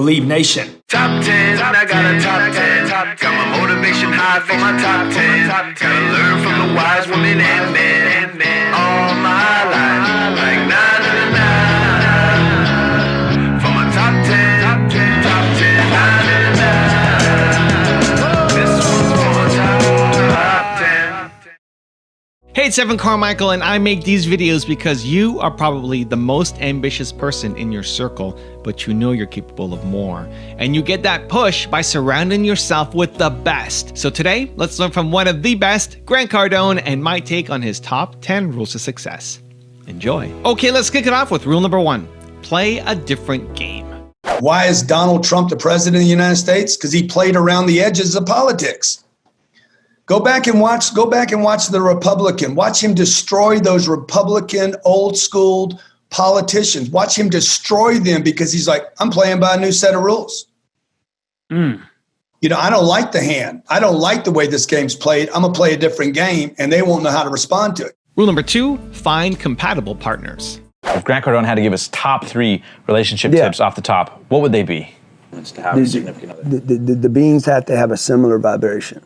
Believe Nation. Top 10, I got a top 10. Got my motivation high for my top 10. Gotta learn from the wise women and men. All my life, like na na na na. For my top 10, top 10, na na na na. This one's for my top 10. Hey, it's Evan Carmichael, and I make these videos because you are probably the most ambitious person in your circle, but you know you're capable of more. And you get that push by surrounding yourself with the best. So today, let's learn from one of the best, Grant Cardone, and my take on his top 10 rules of success. Enjoy. Okay, let's kick it off with rule number 1. Play a different game. Why is Donald Trump the president of the United States? Because he played around the edges of politics. Go back and watch the Republican. Watch him destroy those Republican old school politicians. Watch him destroy them because he's like, I'm playing by a new set of rules. You know, I don't like the hand. I don't like the way this game's played. I'm going to play a different game, and they won't know how to respond to it. Rule number 2, find compatible partners. If Grant Cardone had to give us top 3 relationship tips off the top, what would they be? It's to have a significant other. The beings have to have a similar vibration.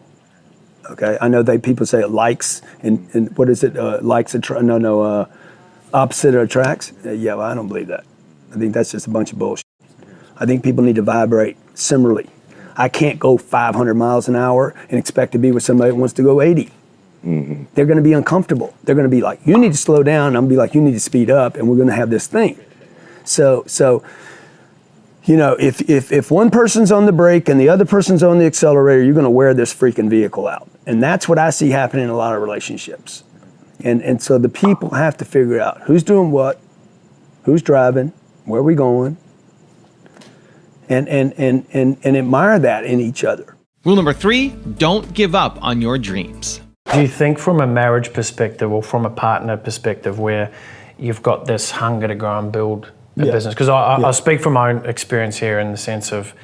Okay, I know people say it likes, and what is it? Opposite attracts. Yeah, well, I don't believe that. I think that's just a bunch of bullshit. I think people need to vibrate similarly. I can't go 500 miles an hour and expect to be with somebody that wants to go 80. Mm-hmm. They're going to be uncomfortable. They're going to be like, you need to slow down. I'm going to be like, you need to speed up, and we're going to have this thing. So. You know, if one person's on the brake and the other person's on the accelerator, you're going to wear this freaking vehicle out. And that's what I see happening in a lot of relationships. And so the people have to figure out who's doing what, who's driving, where are we going, and admire that in each other. Rule number 3, don't give up on your dreams. Do you think from a marriage perspective or from a partner perspective where you've got this hunger to go and build a business? Because I speak from my own experience here in the sense of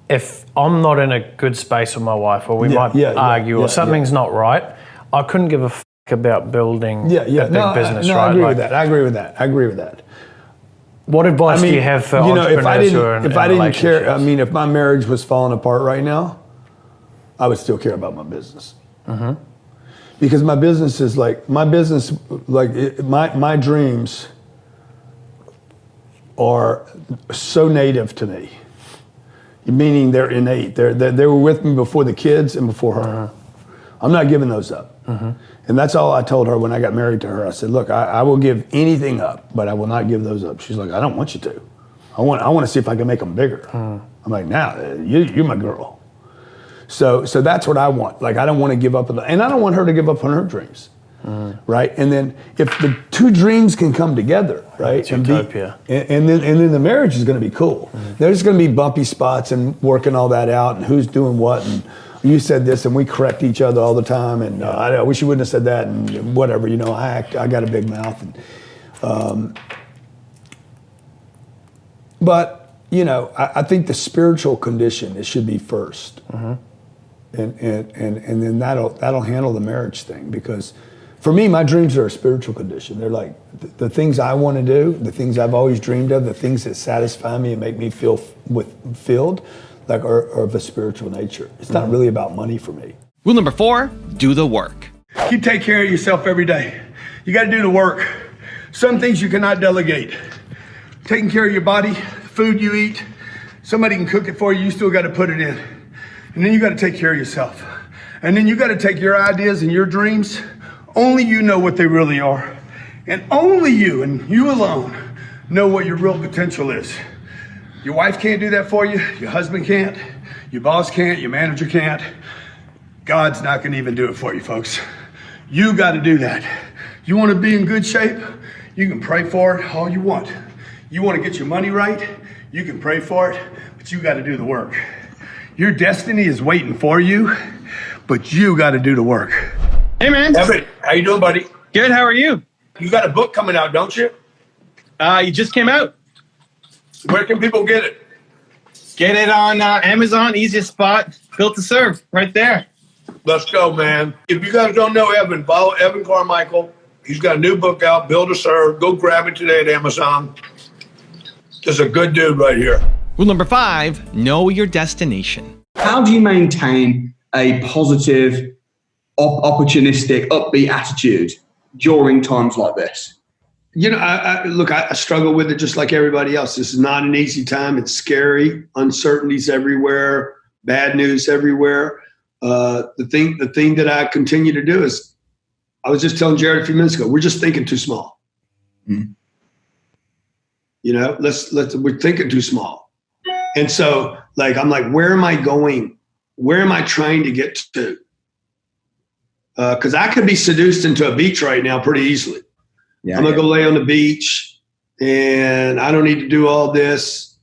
if I'm not in a good space with my wife or we might argue or something's not right, I couldn't give a f*** about building a big business, right? I agree with that. What advice do you have for entrepreneurs who are in if I didn't care, relationships? if my marriage was falling apart right now, I would still care about my business. Mm-hmm. Because my business is my dreams are so native to me, meaning they're innate. They were with me before the kids and before her. Uh-huh. I'm not giving those up. Uh-huh. And that's all I told her when I got married to her. I said, look, I will give anything up, but I will not give those up. She's like, I don't want you to. I want to see if I can make them bigger. Uh-huh. I'm like, you're my girl. So that's what I want. Like, I don't want to give up, and I don't want her to give up on her dreams. Right, and then if the two dreams can come together, right, it's utopia, and then the marriage is going to be cool. There's going to be bumpy spots and working all that out, and who's doing what, and you said this, and we correct each other all the time, and I wish you wouldn't have said that, and whatever, you know, I got a big mouth, and but you know, I think the spiritual condition it should be first, and then that'll handle the marriage thing because. For me, my dreams are a spiritual condition. They're like the things I want to do, the things I've always dreamed of, the things that satisfy me and make me feel filled, like are of a spiritual nature. It's not really about money for me. Rule number 4, do the work. You take care of yourself every day. You got to do the work. Some things you cannot delegate. Taking care of your body, food you eat, somebody can cook it for you, you still got to put it in. And then you got to take care of yourself. And then you got to take your ideas and your dreams. Only you know what they really are. And only you and you alone know what your real potential is. Your wife can't do that for you. Your husband can't. Your boss can't. Your manager can't. God's not going to even do it for you, folks. You got to do that. You want to be in good shape? You can pray for it all you want. You want to get your money right? You can pray for it, but you got to do the work. Your destiny is waiting for you, but you got to do the work. Hey, man. Everett, how you doing, buddy? Good. How are you? You got a book coming out, don't you? You just came out. Where can people get it? Get it on Amazon, easiest spot, built to serve, right there. Let's go, man. If you guys don't know Evan, follow Evan Carmichael. He's got a new book out, Build to Serve. Go grab it today at Amazon. Just a good dude right here. Rule number 5, know your destination. How do you maintain a positive, opportunistic, upbeat attitude during times like this? You know, I struggle with it just like everybody else. This is not an easy time. It's scary. Uncertainties everywhere. Bad news everywhere. The thing that I continue to do is, I was just telling Jared a few minutes ago, we're just thinking too small. Mm. You know, we're thinking too small. And so, like, I'm like, where am I going? Where am I trying to get to? Because I could be seduced into a beach right now pretty easily. Yeah, I'm gonna go lay on the beach, and I don't need to do all this,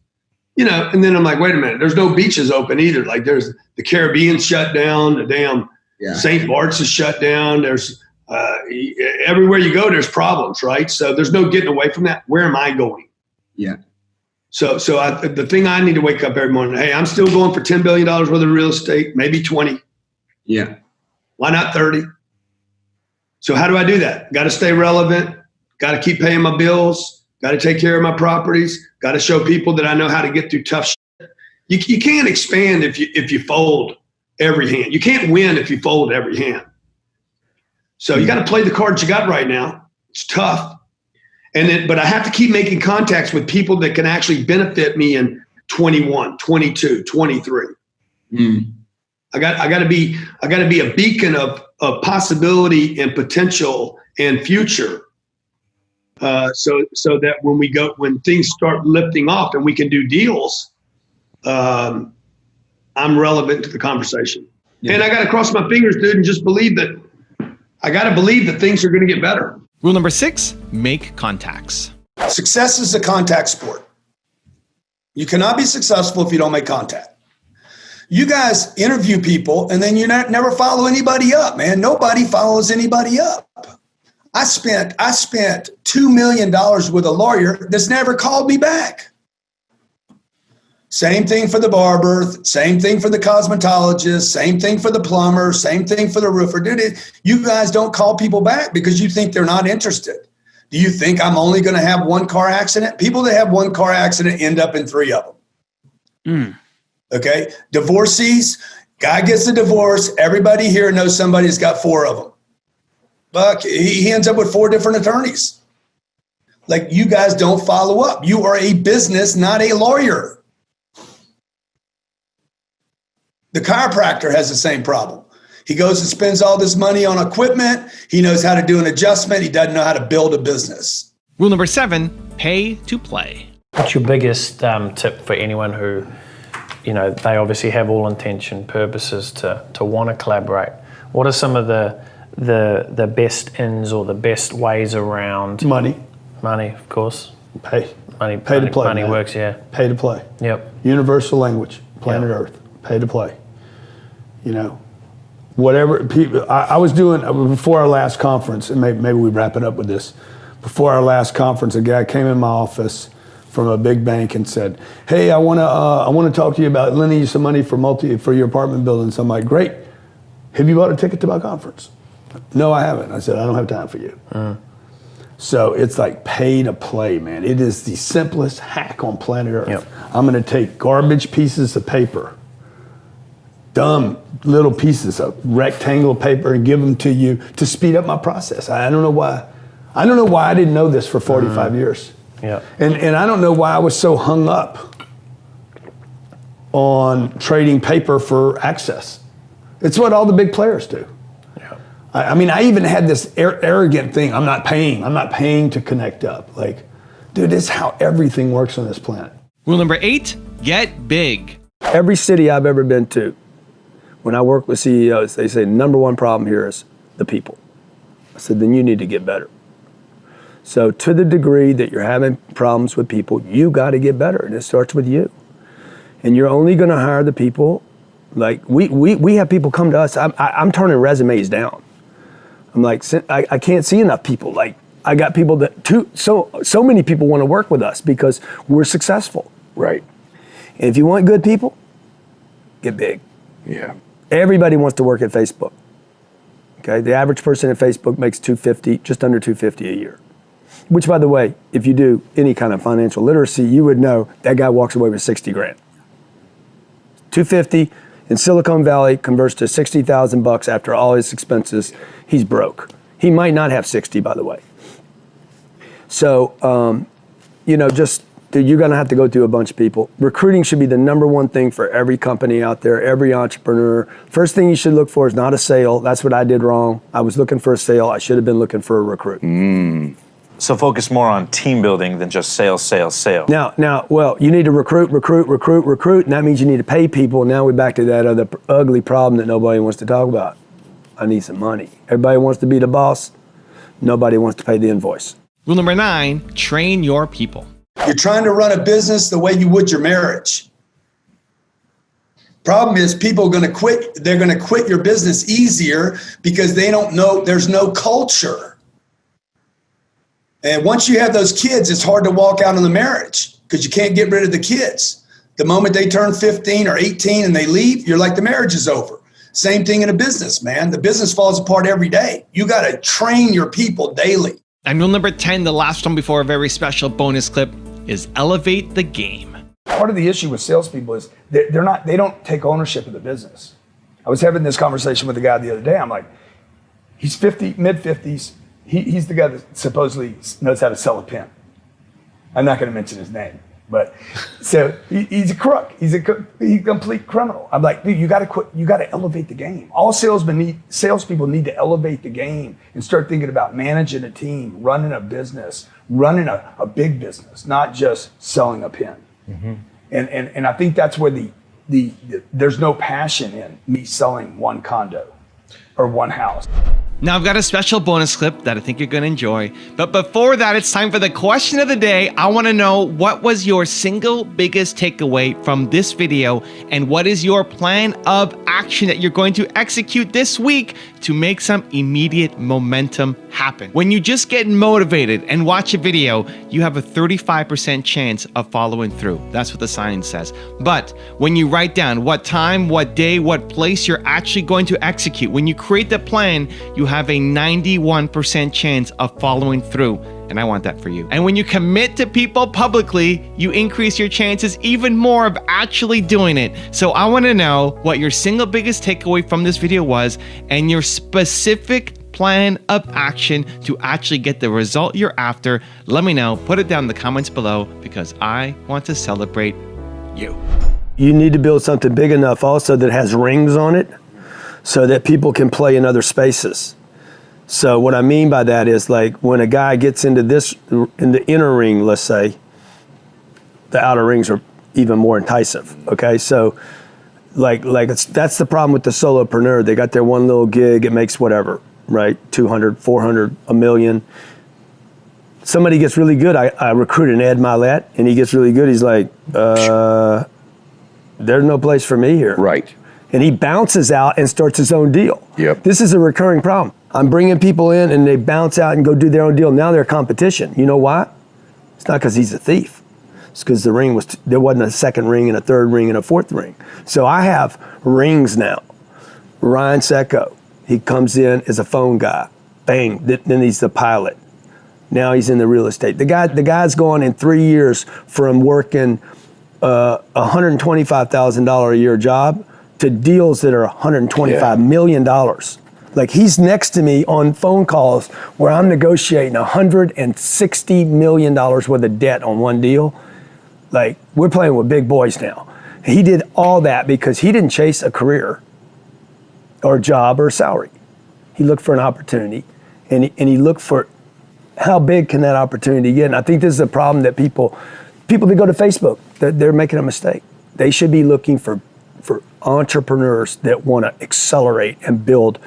you know. And then I'm like, wait a minute, there's no beaches open either. Like, there's the Caribbean shut down, the damn St. Bart's is shut down. There's everywhere you go, there's problems, right? So there's no getting away from that. Where am I going? Yeah. So the thing I need to wake up every morning. Hey, I'm still going for $10 billion worth of real estate, maybe 20. Yeah. Why not 30? So how do I do that? Got to stay relevant. Got to keep paying my bills. Got to take care of my properties. Got to show people that I know how to get through tough shit. You can't expand if you fold every hand. You can't win if you fold every hand. So you got to play the cards you got right now. It's tough. But I have to keep making contacts with people that can actually benefit me in 21, 22, 23. Mm. I got to be a beacon of possibility and potential and future. So that when things start lifting off and we can do deals, I'm relevant to the conversation. Yeah. And I got to cross my fingers, dude, and just believe that. I got to believe that things are going to get better. Rule number 6, make contacts. Success is a contact sport. You cannot be successful if you don't make contact. You guys interview people and then you never follow anybody up, man. Nobody follows anybody up. I spent $2 million with a lawyer that's never called me back. Same thing for the barber, same thing for the cosmetologist, same thing for the plumber, same thing for the roofer. Dude, you guys don't call people back because you think they're not interested. Do you think I'm only going to have one car accident? People that have one car accident end up in 3 of them. Mm. Okay? Divorcees, guy gets a divorce. Everybody here knows somebody that's got 4 of them. Buck, he ends up with 4 different attorneys. Like, you guys don't follow up. You are a business, not a lawyer. The chiropractor has the same problem. He goes and spends all this money on equipment. He knows how to do an adjustment. He doesn't know how to build a business. Rule number 7, pay to play. What's your biggest tip for anyone who, you know, they obviously have all intention, purposes to want to collaborate? What are some of the best ins or the best ways around? Money, of course. Pay Money to play. Money man. works, yeah. Pay to play. Yep. Universal language, planet Earth. Pay to play. You know, whatever people. I was doing before our last conference, and maybe we wrap it up with this. Before our last conference, a guy came in my office from a big bank and said, "Hey, I want to talk to you about lending you some money for your apartment building." So I'm like, "Great. Have you bought a ticket to my conference?" "No, I haven't." I said, "I don't have time for you." So it's like pay to play, man. It is the simplest hack on planet Earth. Yep. I'm going to take garbage pieces of paper, dumb little pieces of rectangle paper, and give them to you to speed up my process. I don't know why. I don't know why I didn't know this for 45 years. Yeah. And I don't know why I was so hung up on trading paper for access. It's what all the big players do. Yeah. I mean, I even had this arrogant thing. I'm not paying to connect up. Like, dude, this is how everything works on this planet. Rule number 8, get big. Every city I've ever been to, when I work with CEOs, they say, number one problem here is the people. I said, then you need to get better. So to the degree that you're having problems with people, you got to get better, and it starts with you. And you're only going to hire the people, like we have people come to us. I'm turning resumes down. I'm like, I can't see enough people. Like, I got people that, so many people want to work with us because we're successful, right? And if you want good people, get big. Yeah. Everybody wants to work at Facebook. Okay, the average person at Facebook makes $250, just under $250 a year. Which, by the way, if you do any kind of financial literacy, you would know that guy walks away with 60 grand. 250 in Silicon Valley converts to 60,000 bucks after all his expenses. He's broke. He might not have 60, by the way. So, you're going to have to go through a bunch of people. Recruiting should be the number one thing for every company out there, every entrepreneur. First thing you should look for is not a sale. That's what I did wrong. I was looking for a sale. I should have been looking for a recruit. So focus more on team building than just sales. Now, well, you need to recruit, and that means you need to pay people. Now we're back to that other ugly problem that nobody wants to talk about. I need some money. Everybody wants to be the boss. Nobody wants to pay the invoice. Rule number 9, train your people. You're trying to run a business the way you would your marriage. Problem is, people are going to quit. They're going to quit your business easier because they don't know, there's no culture. And once you have those kids, it's hard to walk out on the marriage because you can't get rid of the kids. The moment they turn 15 or 18 and they leave, you're like, the marriage is over. Same thing in a business, man. The business falls apart every day. You got to train your people daily. And rule number 10, the last one before a very special bonus clip, is elevate the game. Part of the issue with salespeople is they don't take ownership of the business. I was having this conversation with a guy the other day. I'm like, he's 50, mid-50s. He's the guy that supposedly knows how to sell a pen. I'm not going to mention his name, but so he's a crook. He's a complete criminal. I'm like, dude, you got to quit. You got to elevate the game. All salespeople need to elevate the game and start thinking about managing a team, running a business, running a big business, not just selling a pen. Mm-hmm. And I think that's where there's no passion in me selling one condo or one house. Now I've got a special bonus clip that I think you're going to enjoy. But before that, it's time for the question of the day. I want to know, what was your single biggest takeaway from this video? And what is your plan of action that you're going to execute this week to make some immediate momentum happen? When you just get motivated and watch a video, you have a 35% chance of following through. That's what the science says. But when you write down what time, what day, what place you're actually going to execute, when you create the plan, you have a 91% chance of following through. And I want that for you. And when you commit to people publicly, you increase your chances even more of actually doing it. So I want to know what your single biggest takeaway from this video was and your specific plan of action to actually get the result you're after. Let me know. Put it down in the comments below because I want to celebrate you. You need to build something big enough also that has rings on it so that people can play in other spaces. So what I mean by that is, like, when a guy gets into in the inner ring, let's say, the outer rings are even more enticing. Okay, so that's the problem with the solopreneur. They got their one little gig, it makes whatever, right? 200, 400, $1 million. Somebody gets really good. I recruit an Ed Milet, and he gets really good. He's like, there's no place for me here. Right. And he bounces out and starts his own deal. Yep. This is a recurring problem. I'm bringing people in and they bounce out and go do their own deal. Now they're competition. You know why? It's not because he's a thief. It's because there wasn't a second ring and a third ring and a fourth ring. So I have rings now. Ryan Secco, he comes in as a phone guy. Bang, then he's the pilot. Now he's in the real estate. The guy's gone in 3 years from working a $125,000 a year job to deals that are $125 million. Like, he's next to me on phone calls where I'm negotiating $160 million worth of debt on one deal. Like, we're playing with big boys now. He did all that because he didn't chase a career or a job or a salary. He looked for an opportunity, and he looked for how big can that opportunity get. And I think this is a problem that people that go to Facebook, they're making a mistake. They should be looking for entrepreneurs that want to accelerate and build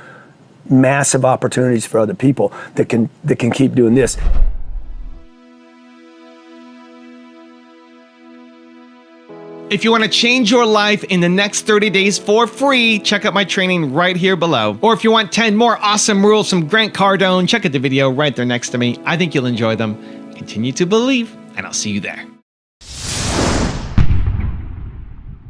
massive opportunities for other people that can keep doing this. If you want to change your life in the next 30 days for free, check out my training right here below. Or if you want 10 more awesome rules from Grant Cardone, check out the video right there next to me. I think you'll enjoy them. Continue to believe, and I'll see you there.